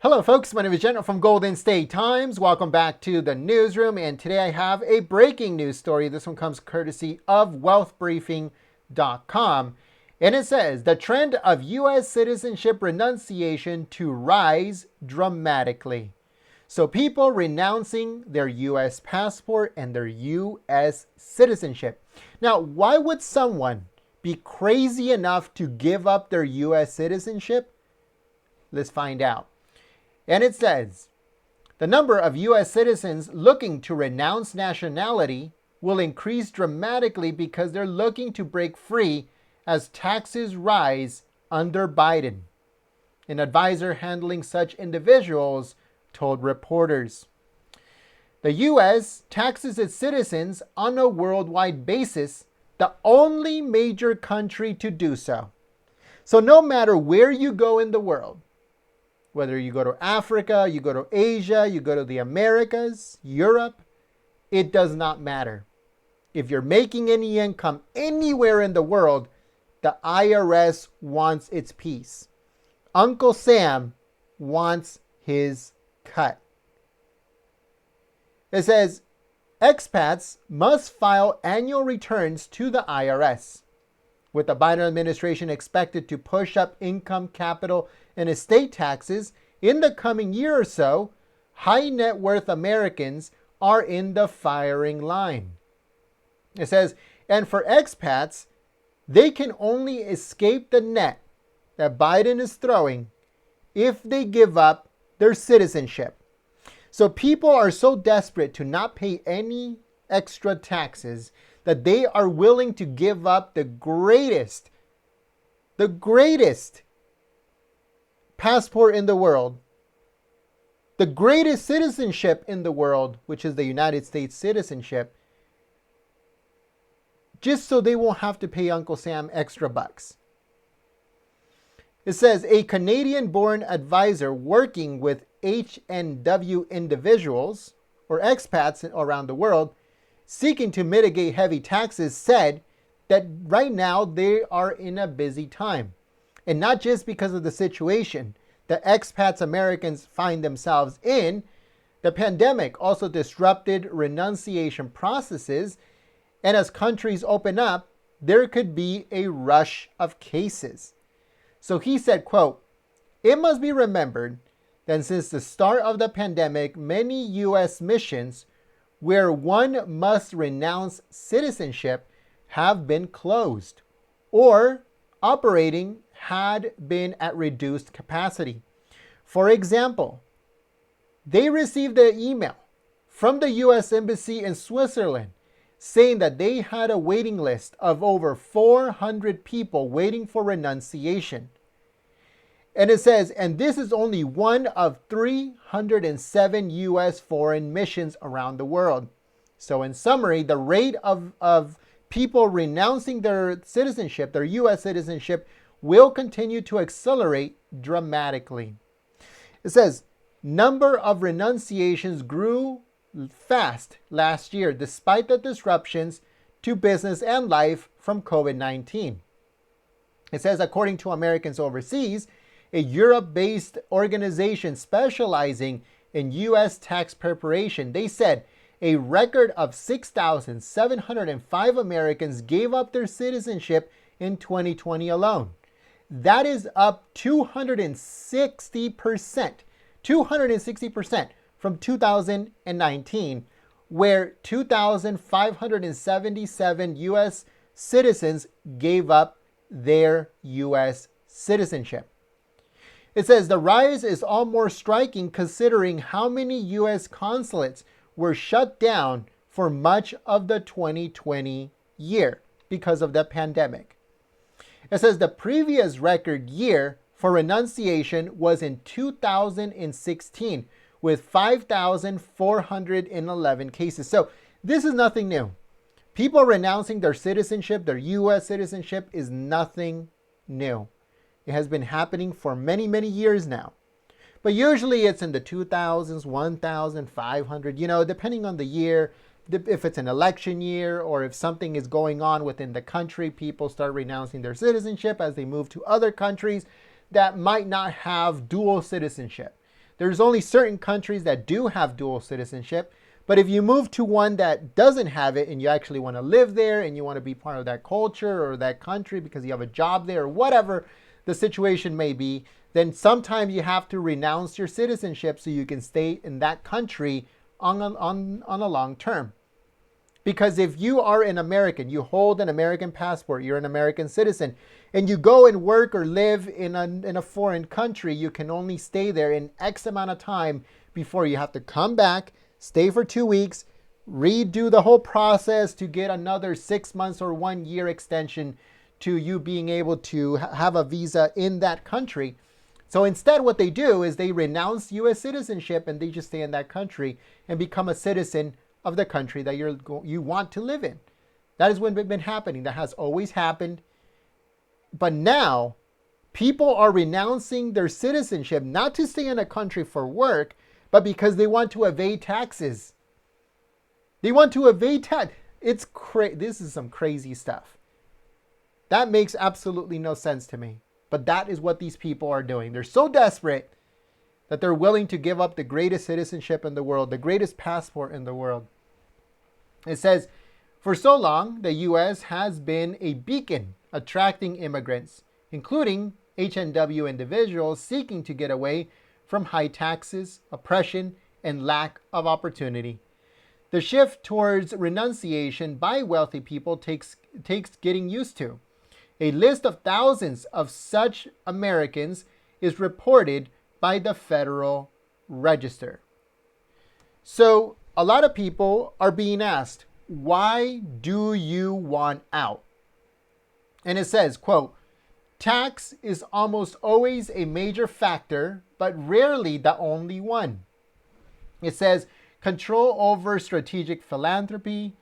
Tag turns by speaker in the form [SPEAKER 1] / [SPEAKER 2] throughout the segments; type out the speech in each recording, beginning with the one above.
[SPEAKER 1] Hello folks, my name is Jenna from Golden State Times. Welcome back to the newsroom, and today I have a breaking news story. This one comes courtesy of wealthbriefing.com, and it says the trend of U.S. citizenship renunciation to rise dramatically. So people renouncing their U.S. passport and their U.S. citizenship. Now, why would someone be crazy enough to give up their U.S. citizenship? Let's find out. And it says, the number of U.S. citizens looking to renounce nationality will increase dramatically because they're looking to break free as taxes rise under Biden. An advisor handling such individuals told reporters. The U.S. taxes its citizens on a worldwide basis, the only major country to do so. So no matter where you go in the world, whether you go to Africa, you go to Asia, you go to the Americas, Europe, it does not matter. If you're making any income anywhere in the world, the IRS wants its piece. Uncle Sam wants his cut. It says, expats must file annual returns to the IRS. With the Biden administration expected to push up income, capital, and estate taxes in the coming year or so, high net worth Americans are in the firing line. It says, and for expats, they can only escape the net that Biden is throwing if they give up their citizenship. So people are so desperate to not pay any extra taxes that they are willing to give up the greatest passport in the world, the greatest citizenship in the world, which is the United States citizenship, just so they won't have to pay Uncle Sam extra bucks. It says a Canadian-born advisor working with H&W individuals or expats around the world seeking to mitigate heavy taxes said that right now they are in a busy time. And not just because of the situation that expats Americans find themselves in, the pandemic also disrupted renunciation processes, and as countries open up, there could be a rush of cases. So he said, quote, it must be remembered that since the start of the pandemic, many U.S. missions where one must renounce citizenship have been closed or operating had been at reduced capacity. For example, they received an email from the U.S. Embassy in Switzerland saying that they had a waiting list of over 400 people waiting for renunciation. And it says, and this is only one of 307 U.S. foreign missions around the world. So in summary, the rate of people renouncing their citizenship, their U.S. citizenship, will continue to accelerate dramatically. It says, number of renunciations grew fast last year despite the disruptions to business and life from COVID-19. It says, according to Americans Overseas, a Europe-based organization specializing in U.S. tax preparation, they said a record of 6,705 Americans gave up their citizenship in 2020 alone. That is up 260% from 2019, where 2,577 U.S. citizens gave up their U.S. citizenship. It says the rise is all more striking considering how many U.S. consulates were shut down for much of the 2020 year because of the pandemic. It says the previous record year for renunciation was in 2016 with 5,411 cases. So this is nothing new. People renouncing their citizenship, their U.S. citizenship, is nothing new. It has been happening for many, many years now. But usually it's in the 2000s, 1,500, depending on the year. If it's an election year or if something is going on within the country, people start renouncing their citizenship as they move to other countries that might not have dual citizenship. There's only certain countries that do have dual citizenship. But if you move to one that doesn't have it and you actually want to live there and you want to be part of that culture or that country because you have a job there or whatever the situation may be, then sometimes you have to renounce your citizenship so you can stay in that country on a long term. Because if you are an American, you hold an American passport, you're an American citizen, and you go and work or live in a foreign country, you can only stay there in X amount of time before you have to come back, stay for 2 weeks, redo the whole process to get another 6 months or 1 year extension to you being able to have a visa in that country. So instead what they do is they renounce U.S. citizenship and they just stay in that country and become a citizen of the country that you want to live in. That is what's been happening. That has always happened. But now people are renouncing their citizenship, not to stay in a country for work, but because they want to evade taxes. They want to evade tax. This is some crazy stuff. That makes absolutely no sense to me. But that is what these people are doing. They're so desperate that they're willing to give up the greatest citizenship in the world, the greatest passport in the world. It says, for so long, the U.S. has been a beacon attracting immigrants, including H&W individuals seeking to get away from high taxes, oppression, and lack of opportunity. The shift towards renunciation by wealthy people takes getting used to. A list of thousands of such Americans is reported by the Federal Register. So a lot of people are being asked, why do you want out? And it says, quote, tax is almost always a major factor, but rarely the only one. It says, control over strategic philanthropy,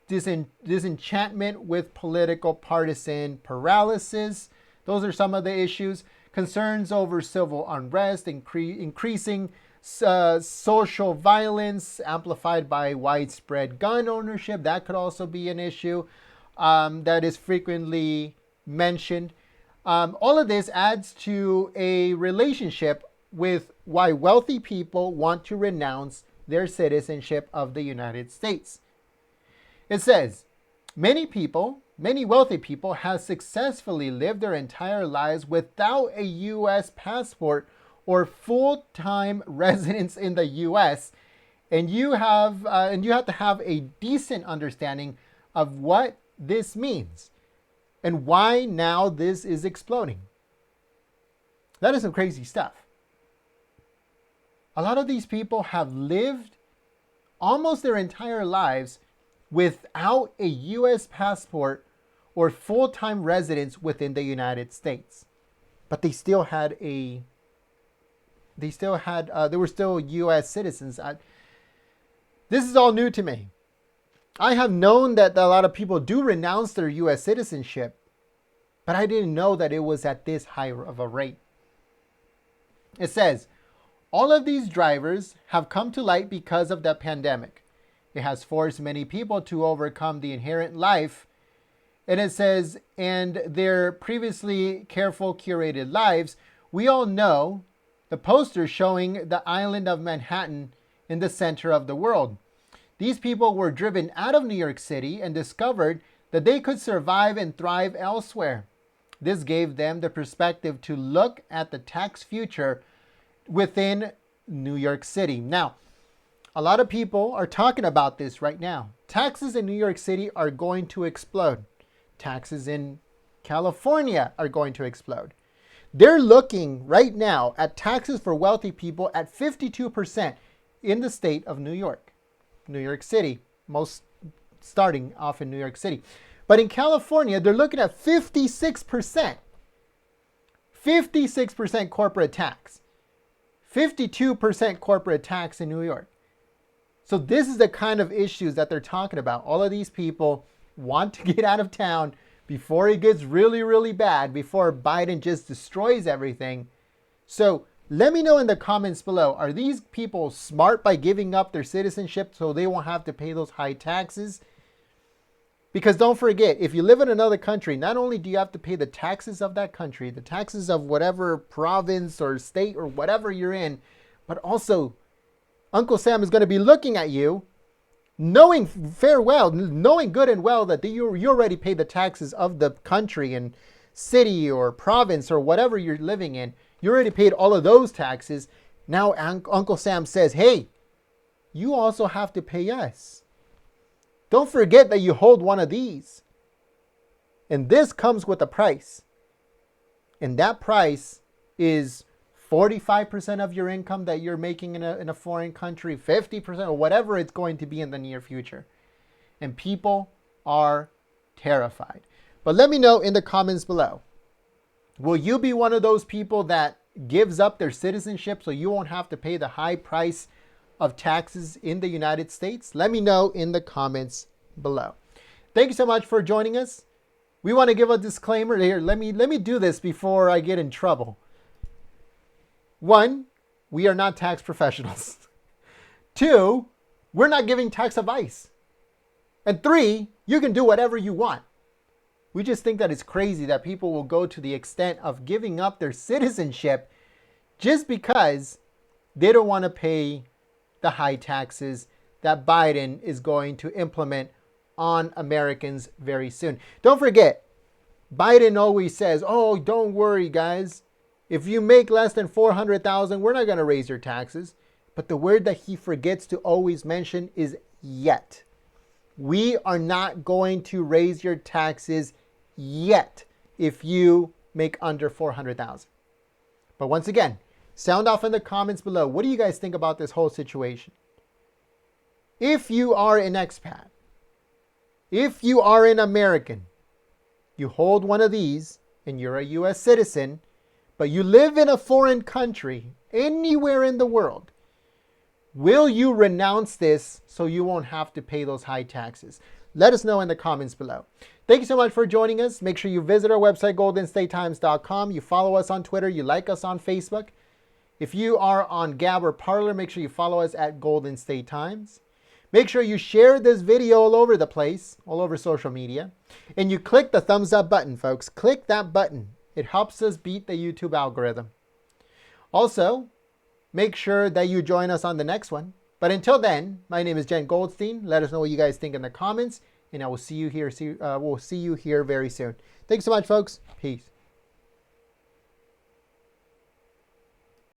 [SPEAKER 1] disenchantment with political partisan paralysis. Those are some of the issues. Concerns over civil unrest, increasing social violence amplified by widespread gun ownership. That could also be an issue that is frequently mentioned. All of this adds to a relationship with why wealthy people want to renounce their citizenship of the United States. It says, many wealthy people have successfully lived their entire lives without a U.S. passport or full-time residence in the U.S., and you have to have a decent understanding of what this means and why now this is exploding. That is some crazy stuff. A lot of these people have lived almost their entire lives without a U.S. passport or full-time residence within the United States. But they were still U.S. citizens. This is all new to me. I have known that a lot of people do renounce their U.S. citizenship, but I didn't know that it was at this high of a rate. It says, all of these drivers have come to light because of the pandemic. It has forced many people to overcome the inherent life, and it says, and their previously careful curated lives. We all know the poster showing the island of Manhattan in the center of the world. These people were driven out of New York City and discovered that they could survive and thrive elsewhere. This gave them the perspective to look at the tax future within New York City. Now, a lot of people are talking about this right now. Taxes in New York City are going to explode. Taxes in California are going to explode. They're looking right now at taxes for wealthy people at 52% in the state of New York, New York City, most starting off in New York City. But in California, they're looking at 56%. 56% corporate tax. 52% corporate tax in New York. So this is the kind of issues that they're talking about. All of these people want to get out of town before it gets really, really bad, before Biden just destroys everything. So let me know in the comments below, are these people smart by giving up their citizenship so they won't have to pay those high taxes? Because don't forget, if you live in another country, not only do you have to pay the taxes of that country, the taxes of whatever province or state or whatever you're in, But also, Uncle Sam is going to be looking at you, knowing knowing good and well that you already pay the taxes of the country and city or province or whatever you're living in. You already paid all of those taxes. Now Uncle Sam says, hey, you also have to pay us. Don't forget that you hold one of these. And this comes with a price. And that price is 45% of your income that you're making in a foreign country, 50% or whatever it's going to be in the near future. And people are terrified. But let me know in the comments below. Will you be one of those people that gives up their citizenship so you won't have to pay the high price of taxes in the United States? Let me know in the comments below. Thank you so much for joining us. We want to give a disclaimer here. Let me do this before I get in trouble. 1, we are not tax professionals. 2, we're not giving tax advice. And 3, you can do whatever you want. We just think that it's crazy that people will go to the extent of giving up their citizenship just because they don't want to pay the high taxes that Biden is going to implement on Americans very soon. Don't forget, Biden always says, oh, don't worry, guys. If you make less than $400,000, we're not going to raise your taxes. But the word that he forgets to always mention is yet. We are not going to raise your taxes yet if you make under $400,000. But once again, sound off in the comments below. What do you guys think about this whole situation? If you are an expat, if you are an American, you hold one of these and you're a U.S. citizen, but you live in a foreign country, anywhere in the world, will you renounce this so you won't have to pay those high taxes? Let us know in the comments below. Thank you so much for joining us. Make sure you visit our website, goldenstatetimes.com. You follow us on Twitter. You like us on Facebook. If you are on Gab or Parler, make sure you follow us at Golden State Times. Make sure you share this video all over the place, all over social media. And you click the thumbs up button, folks. Click that button. It helps us beat the YouTube algorithm. Also, make sure that you join us on the next one. But until then, my name is Jen Goldstein. Let us know what you guys think in the comments. And I will see you here. We'll see you here very soon. Thanks so much, folks. Peace.